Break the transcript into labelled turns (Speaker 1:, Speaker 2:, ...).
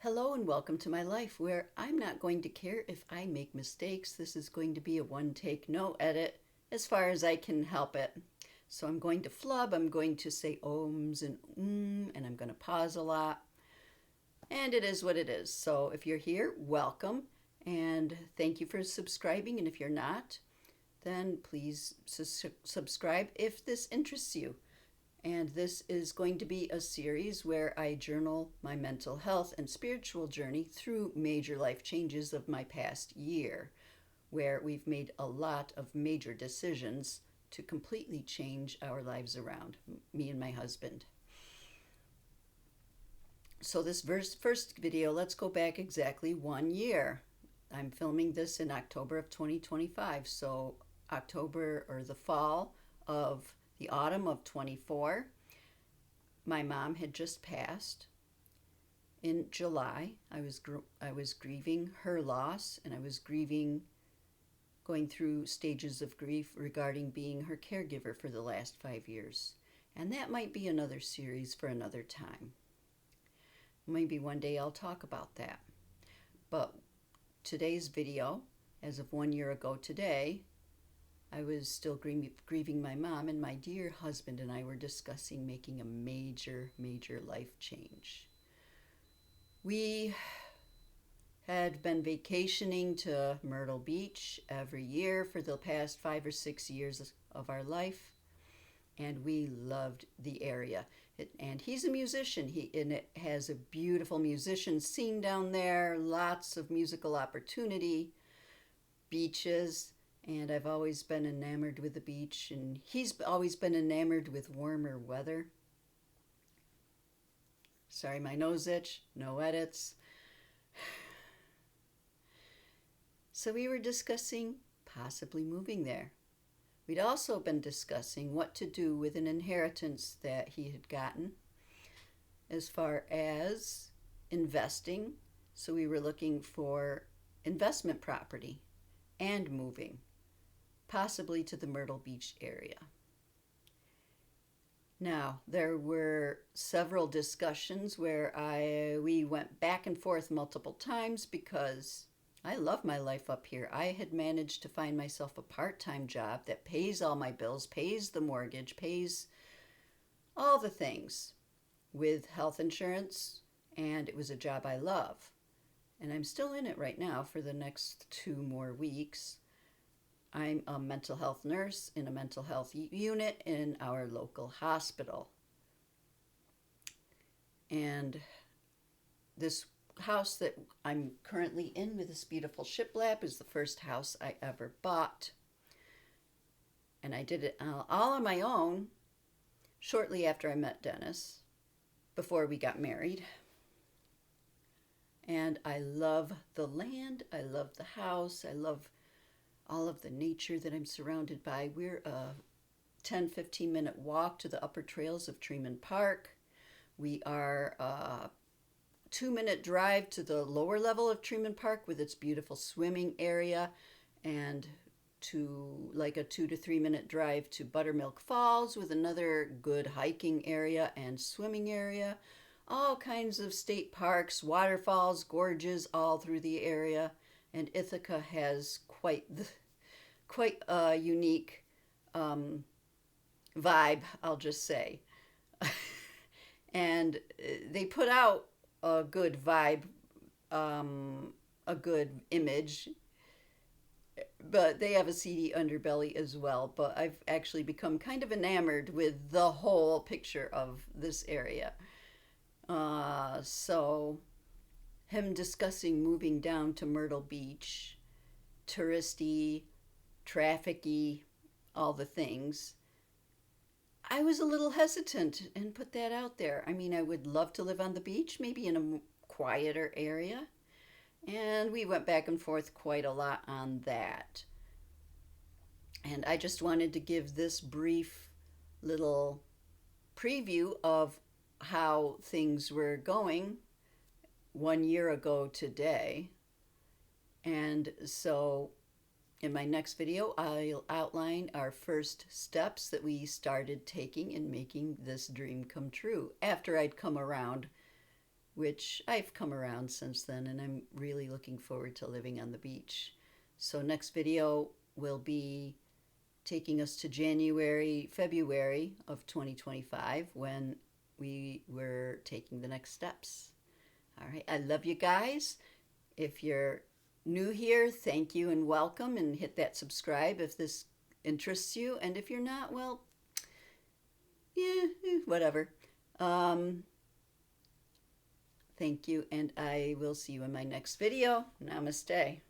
Speaker 1: Hello and welcome to my life where I'm not going to care if I make mistakes. This is going to be a one take, no edit as far as I can help it. So I'm going to flub, I'm going to say ohms and and I'm going to pause a lot. And it is what it is. So if you're here, welcome and thank you for subscribing. And if you're not, then please subscribe if this interests you. And this is going to be a series where I journal my mental health and spiritual journey through major life changes of my past year, where we've made a lot of major decisions to completely change our lives around, me and my husband. So this first video, let's go back exactly 1 year. I'm filming this in October of 2025, so October or the fall of the autumn of 24. My mom had just passed. In July, I was grieving her loss, and I was going through stages of grief regarding being her caregiver for the last 5 years. And that might be another series for another time. Maybe one day I'll talk about that. But today's video, as of 1 year ago today, I was still grieving my mom, and my dear husband and I were discussing making a major life change. We had been vacationing to Myrtle Beach every year for the past 5 or 6 years of our life, and we loved the area. And he's a musician, and it has a beautiful musician scene down there, lots of musical opportunity, beaches. And I've always been enamored with the beach, and he's always been enamored with warmer weather. Sorry, my nose itch, no edits. So we were discussing possibly moving there. We'd also been discussing what to do with an inheritance that he had gotten as far as investing. So we were looking for investment property and moving, possibly to the Myrtle Beach area. Now, there were several discussions where we went back and forth multiple times because I love my life up here. I had managed to find myself a part-time job that pays all my bills, pays the mortgage, pays all the things with health insurance, and it was a job I love. And I'm still in it right now for the next 2 more weeks. I'm a mental health nurse in a mental health unit in our local hospital. And this house that I'm currently in with this beautiful shiplap is the first house I ever bought. And I did it all on my own shortly after I met Dennis, before we got married. And I love the land, I love the house, I love all of the nature that I'm surrounded by. We're a 10-15 minute walk to the upper trails of Tremont Park. We are a 2-minute drive to the lower level of Tremont Park with its beautiful swimming area, and to like a 2 to 3 minute drive to Buttermilk Falls with another good hiking area and swimming area. All kinds of state parks, waterfalls, gorges all through the area. And Ithaca has quite a unique vibe, I'll just say. And they put out a good vibe, a good image, but they have a seedy underbelly as well. But I've actually become kind of enamored with the whole picture of this area. So him discussing moving down to Myrtle Beach, touristy, trafficky, all the things, I was a little hesitant and put that out there. I mean, I would love to live on the beach, maybe in a quieter area. And we went back and forth quite a lot on that. And I just wanted to give this brief little preview of how things were going 1 year ago today. And so in my next video, I'll outline our first steps that we started taking in making this dream come true after I'd come around which I've come around since then, and I'm really looking forward to living on the beach. So next video will be taking us to February of 2025 when we were taking the next steps. All right, I love you guys. If you're new here, thank you and welcome, and hit that subscribe if this interests you. And if you're not, well, yeah, whatever. Thank you, and I will see you in my next video. Namaste.